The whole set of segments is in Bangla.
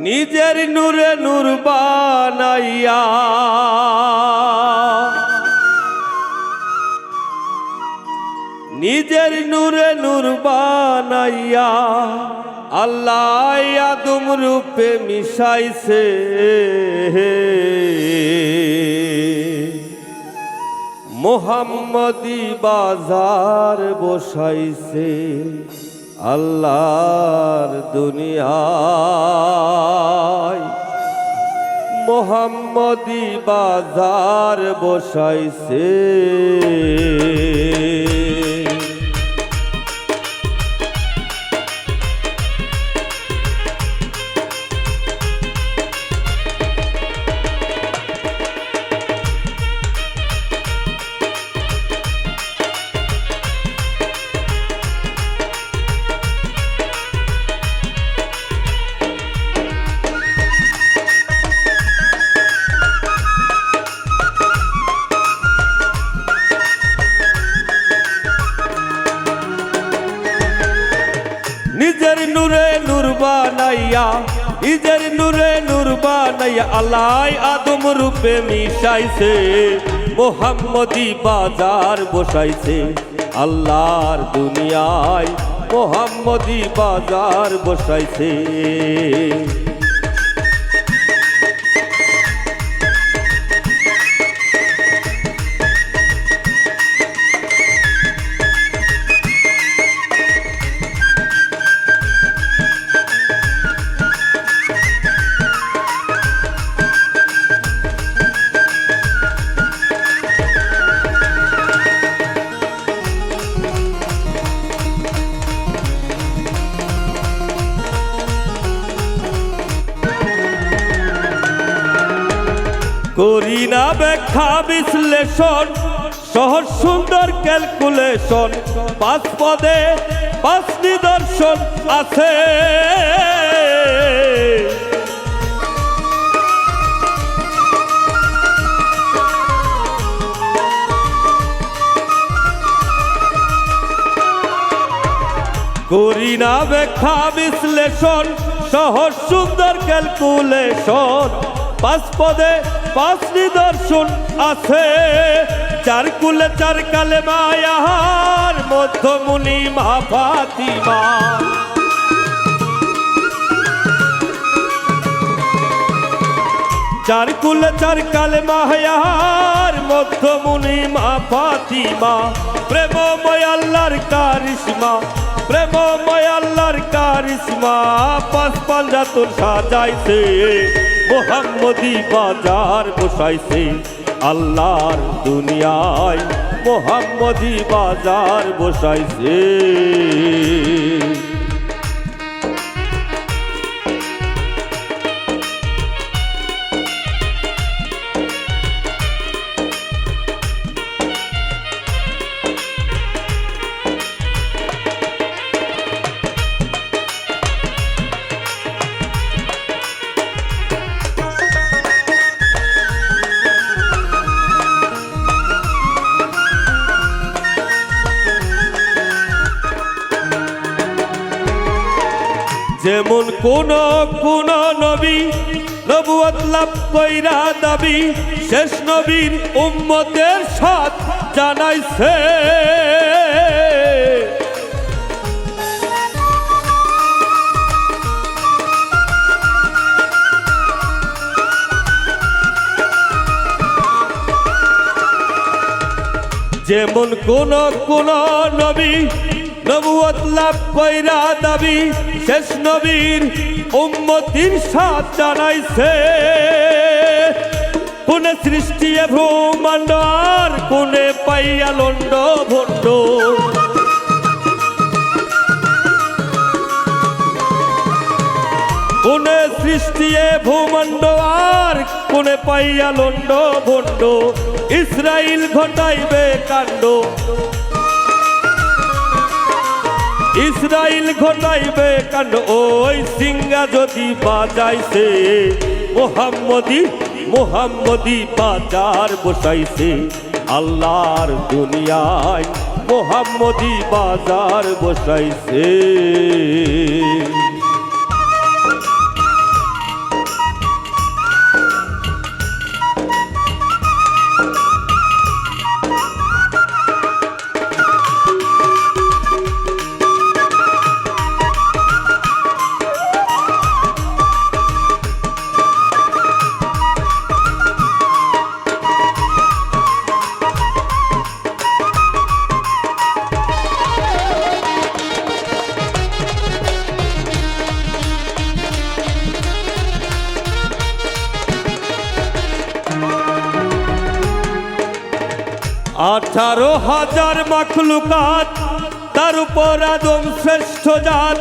নিজের নূরে নূর বানাইয়া নিজের নূরে নূর বানাইয়া আল্লাহ আদম রূপে মিশাইছে মোহাম্মদী বাজার বসাইছে আল্লাহর দুনিয়ায় মোহাম্মদী বাজার বসাইছে। নিজের নূরে নূর বানাইয়া নিজের নূরে নূর বানাইয়া আল্লাহ আদম রূপে মিশাইছে মোহাম্মদী বাজার বসাইছে আল্লাহর দুনিয়ায় মোহাম্মদী বাজার বসাইছে। করি না ব্যাখ্যা বিশ্লেষণ সহজ সুন্দর ক্যালকুলেশন পাঁচ পদে পাঁচ নিদর্শন আছে করি না ব্যাখ্যা বিশ্লেষণ সহজ সুন্দর ক্যালকুলেশন পাঁচ পদে পাঁচ নিদর্শন আছে চার কুলে চার কালেমা ইহার মধ্যমণি মা ফাতিমা চার কুলে চার কালেমা ইহার মধ্যমণি মা ফাতিমা প্রেমময় আল্লাহর কারিশমা প্রেমময় আল্লাহর কারিশমা পাঁচ পাঞ্জাতন সাজাইছে মোহাম্মদী বাজার বসাইছে আল্লাহর দুনিয়ায় মোহাম্মদী বাজার বসাইছে। যেমন কোন নবী নবুয়ত লাভ কইরা দাবি শেষ নবীর উম্মতের সাথ জানাইছে যেমন কোন নবী নবুয়ত লাভ কইরা দাবি শেষ নবীর উম্মতির সাথ জানাইছে কোনে সৃষ্টি ব্রহ্মাণ্ড আর কোনে পাইয়া লন্ড ভণ্ড কোনে সৃষ্টি ব্রহ্মাণ্ড আর কোনে পাইয়া লন্ড ভণ্ড ইসরাইল ঘটাইবে কাণ্ড ইসরাইল ঘটাইবে কাণ্ড ওই সিংহা যদি বাজাইছে মোহাম্মদী বাজার বসাইছে আল্লাহর দুনিয়ায় মোহাম্মদী বাজার বসাইছে। 18,000 মাখলুকাত, তার উপর আদম শ্রেষ্ঠ জাত।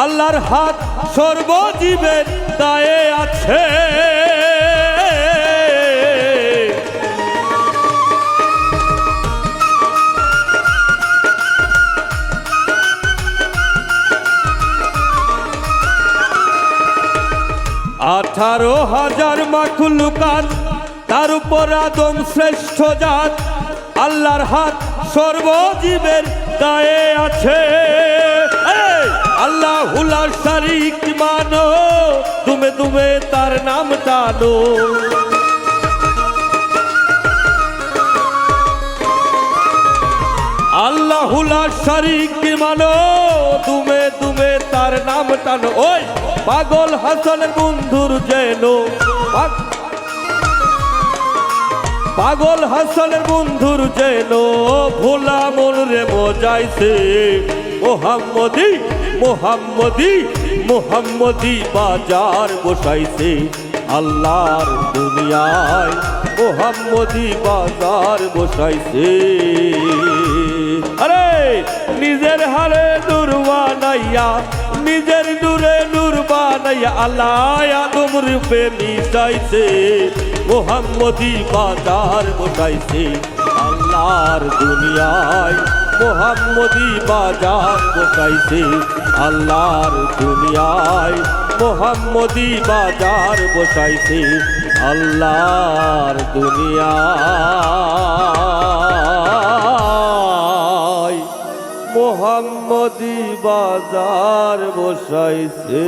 আল্লাহর হাত সর্বজীবের গায়ে আছে। আঠারো হাজার মাখলুকাত, তার উপর আদম শ্রেষ্ঠ জাত। আল্লাহর হাত সর্বজীবের গায়ে আছে। আল্লাহু লা শারীক মানো, তুমি তুমি তার নাম টানো। আল্লাহু লা শারীক মানো, তুমি তুমি তার নাম টানো। ওই পাগল হাসানের বন্ধুর যেন, পাগল হাসানের বন্ধুর যেন ভোলা মন রে মজাইছে। মোহাম্মদী মোহাম্মদী মোহাম্মদী বাজার বসাইছে আল্লাহর দুনিয়ায়। মোহাম্মদী বাজার বসাইছে। আরে নিজের হারে নূর বানাইয়া, নিজের নূরে নূর বানাইয়া আল্লাহ আদম রূপে মিশাইছে। মোহাম্মদী বাজার বসাইছে আল্লাহর দুনিয়ায়। মোহাম্মদী বাজার বসাইছে আল্লাহর দুনিয়ায়। মোহাম্মদী বাজার বসাইছে আল্লাহর দুনিয়ায়। মোহাম্মদী বাজার বসাইছে।